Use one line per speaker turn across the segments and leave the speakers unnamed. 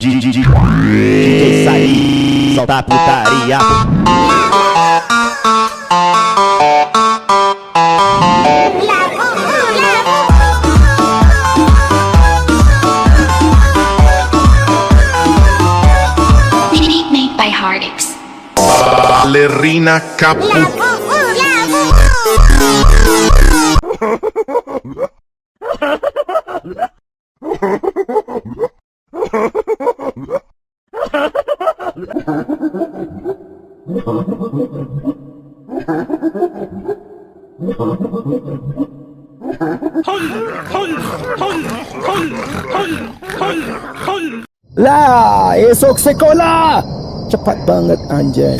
DJ sair, soltar putaria.
Made by Hardix.
Ballerina Cappuccina.
Lah, esok sekolah. Cepat banget anjay.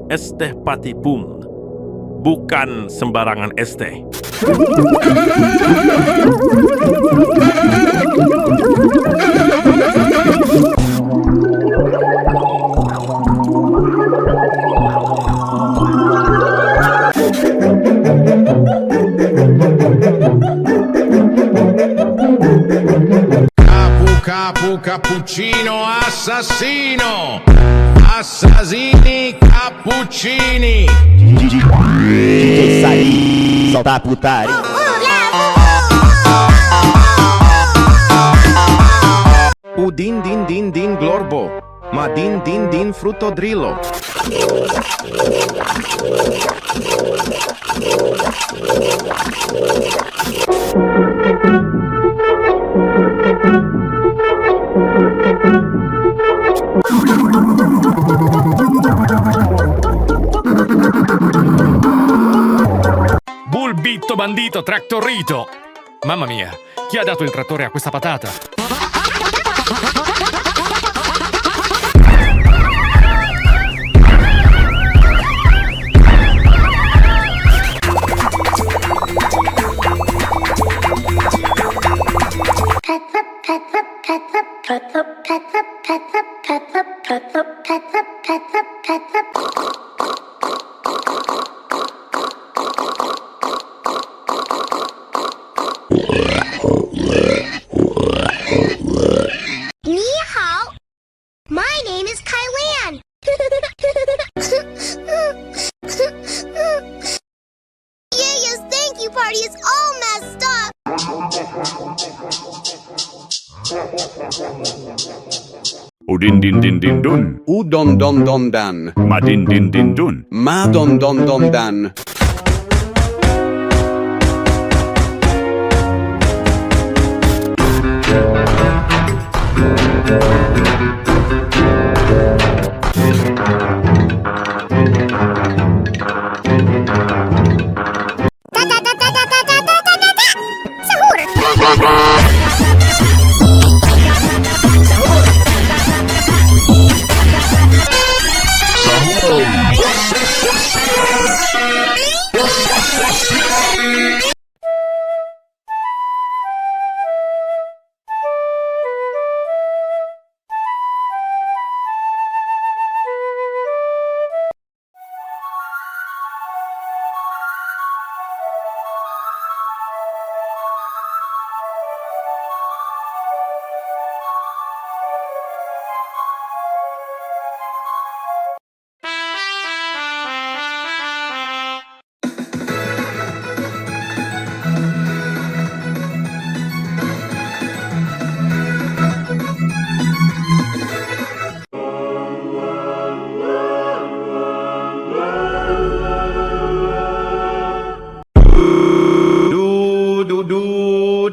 Es teh pati bum, bukan sembarangan es teh.
Cappuccino assassino. Assassini cappuccini.
DJ sair, soltar putaria.
Udin din din din glorbo. Ma din din din frutto drillo.
Bulbitto bandito trattorito! Mamma mia, chi ha dato il trattore a questa patata?
My name is Kailan. Yes, thank you party is all messed up.
Udin din din din dun,
Udon don don dan.
madin din din dun.
Ma don don don dan.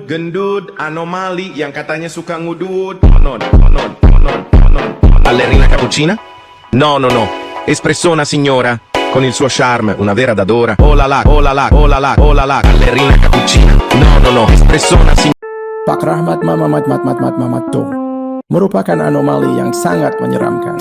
Gendut anomali yang katanya suka ngudut. Non. Ballerina Cappuccina? No. Espressona signora, con il suo charme, una vera dadora. Oh la la. Ballerina Cappuccina. No. Espressona signora.
Pak Rahmat mama mat to. merupakan anomali yang sangat menyeramkan.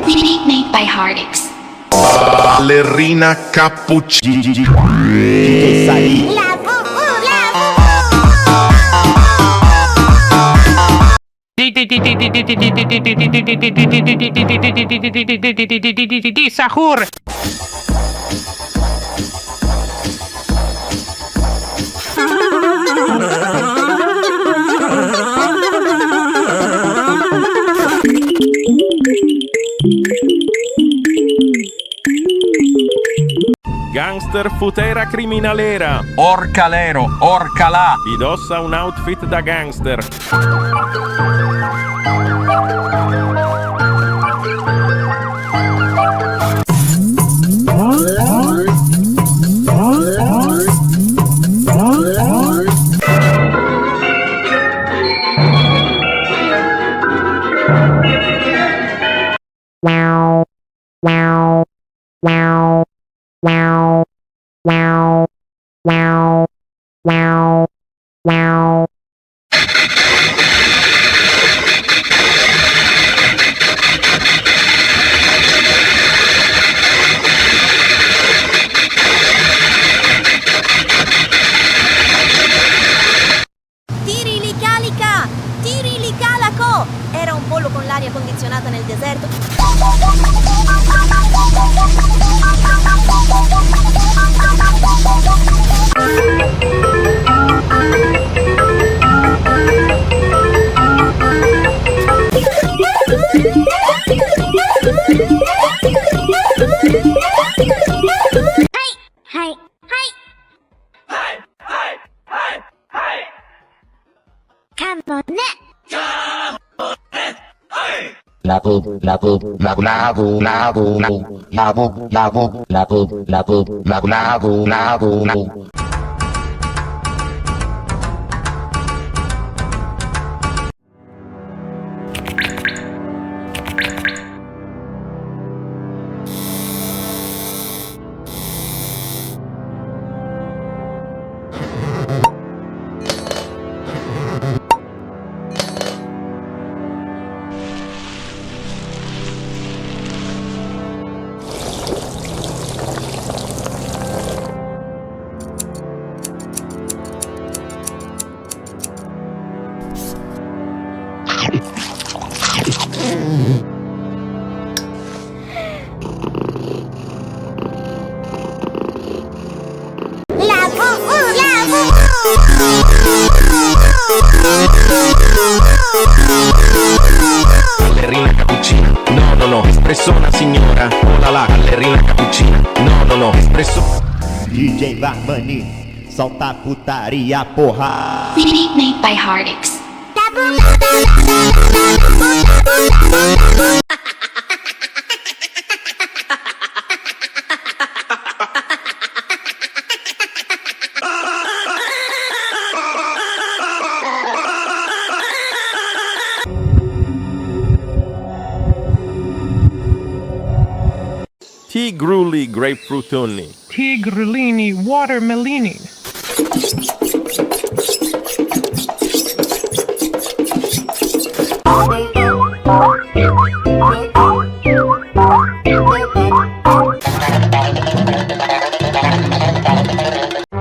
Remake by Hardix.
Ballerina Cappuccina.
Labubu,
Sahur.
Gangster futera criminalera.
Orcalero, orcalà.
Indossa un outfit da gangster.
Tiri li calaco! Era un pollo con l'aria condizionata nel deserto. Hai!
Labubu, labubu, labu, labu, labu, labu, labu, labu, labu, labu, labu, labu, labu, labu.
Ballerina Cappuccina. No, no, no, espressona signora. Oh la la, ballerina Cappuccina. No, no, no, espresso.
DJ Varmani, solta a putaria, porra.
Remake by Hardix.
Tigruli grapefruitoni.
Tigrilini watermelini.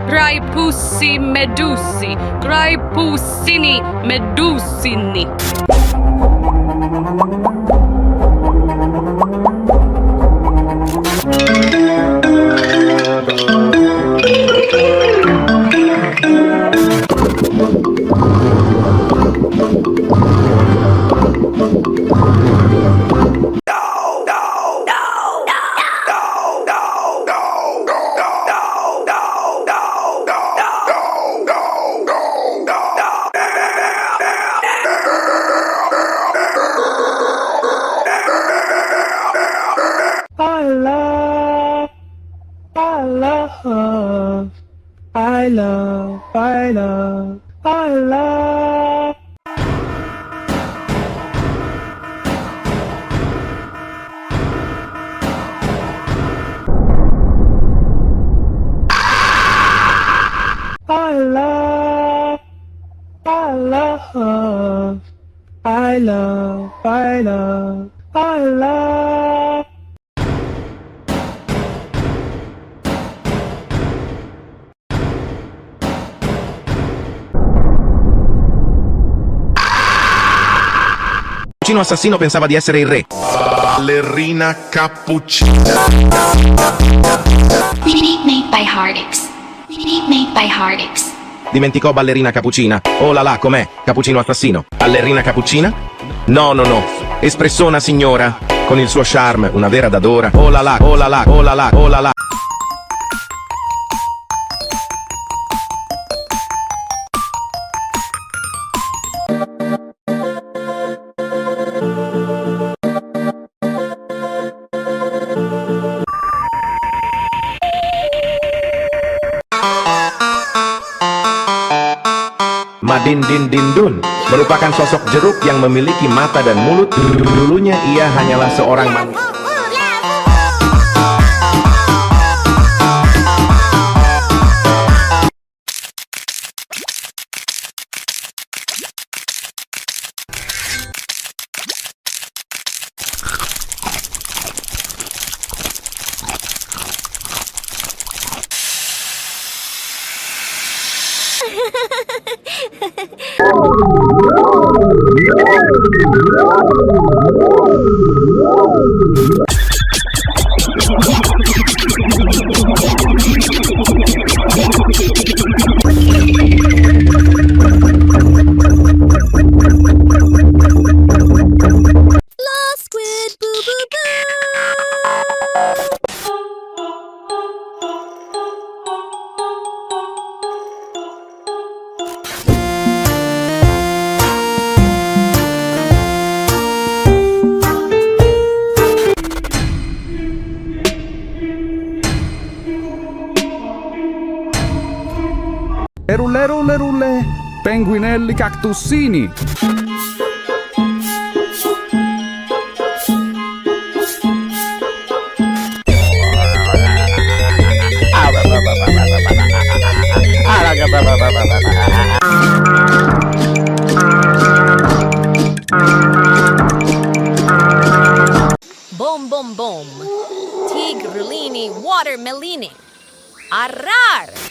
Grai pussi medusi, grai pussini medusini.
I love, I love. I love, I love, I love, I love, I love.
Cappuccino assassino pensava di essere il re.
Ballerina Cappuccina.
Made by Hardix. Made by Hardix.
Dimenticò Ballerina Cappuccina. Oh là là, com'è? Cappuccino assassino. Ballerina Cappuccina? No, no, no. Espressona signora. Con il suo charme, una vera dadora. Oh là là, oh là là, oh là là, oh là là. Madin Din Din Dun merupakan sosok jeruk yang memiliki mata dan mulut. Dulunya ia hanyalah seorang manusia.
Rulle, penguinelli cactussini.
Boom, boom, boom. Tigrulini, watermelini. Arrar!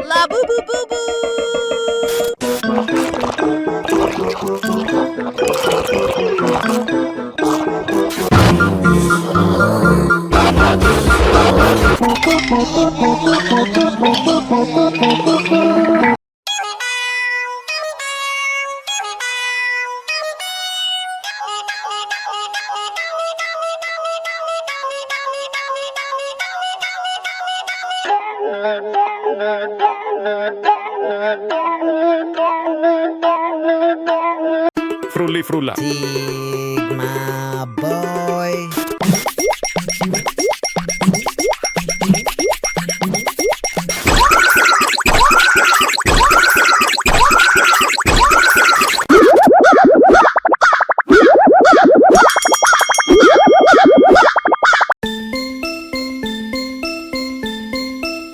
Labubu boo boo.
Frulli frulla.
Sigma boy.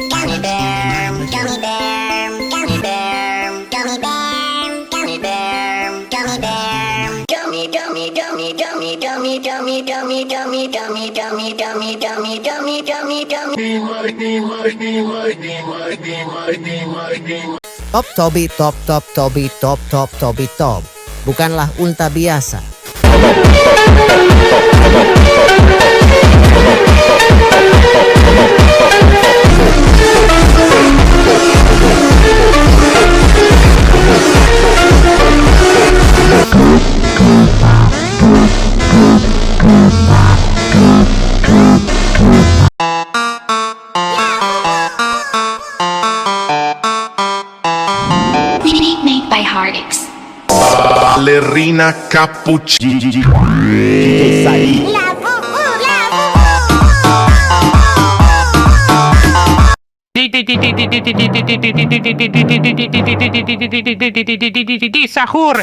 Gummy bear, gummy bear, gummy bear, gummy bear, gummy bear, gummy bear, gummy, gummy, gummy, gummy, gummy, gummy, gummy, gummy, gummy, gummy, gummy, gummy, gummy, gummy, gummy.
Top Toby, top top Toby, top top Toby top. Bukanlah unta biasa.
Yeah!
Ballerina Cappuccina.
DJ Sally.
Sahur.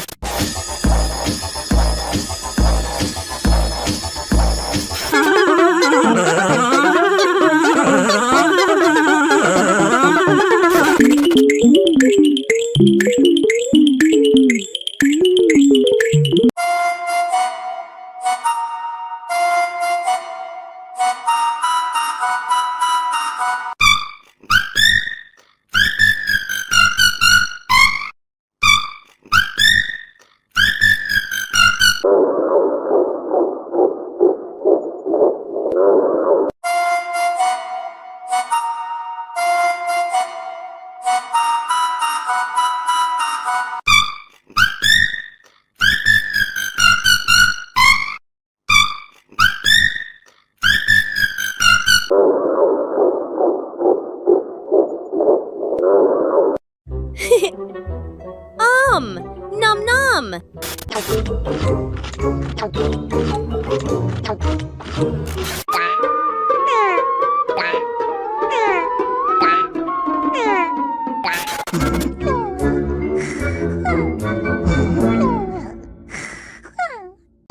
Nom nom!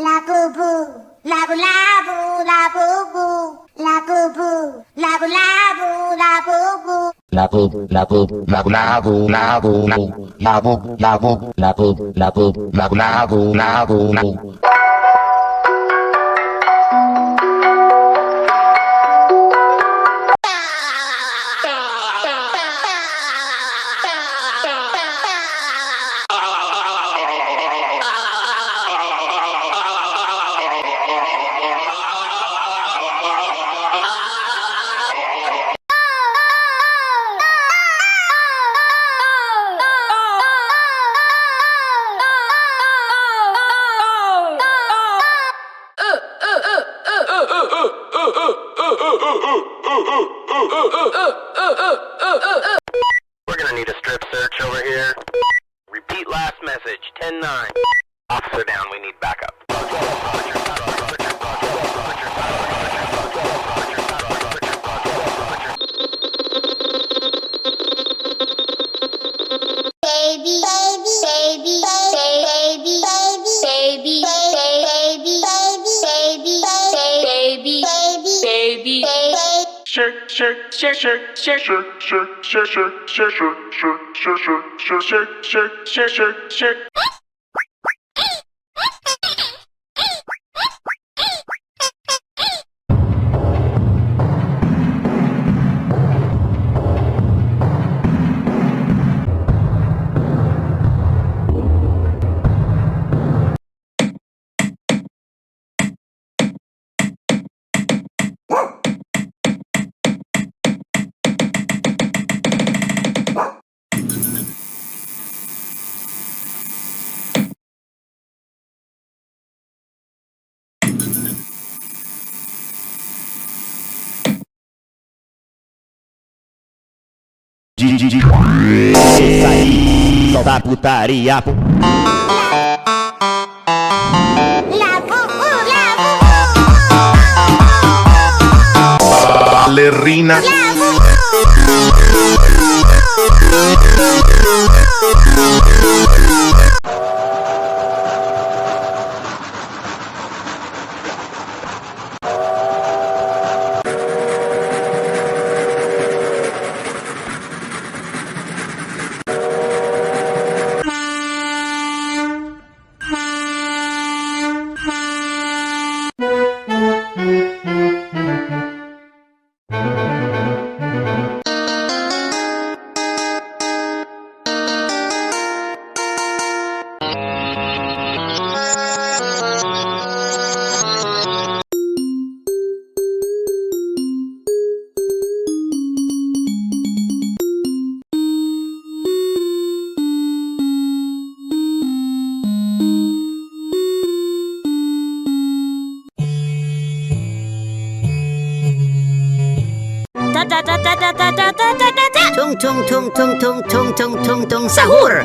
Labubu, labu labu, labubu, labubu, labu labu, labubu.
Labu, labu, labu, labu, labu, labu, labu, labu, labu, labu, labu, labu, labu.
We're gonna need a strip search over here. Repeat last message, 10-9. Officer down, we need backup.
Baby, baby, baby, baby, baby, baby, baby, baby, baby, baby, baby, baby.
Shake, shake, shake, shake, shake, shake, shake, shake, shake, shake, shake, shake, shake, shake, shake, shake.
DJ Sally. Solta a putaria.
Ballerina.
Tung tung tung tung tung tung tung tung tung sahur.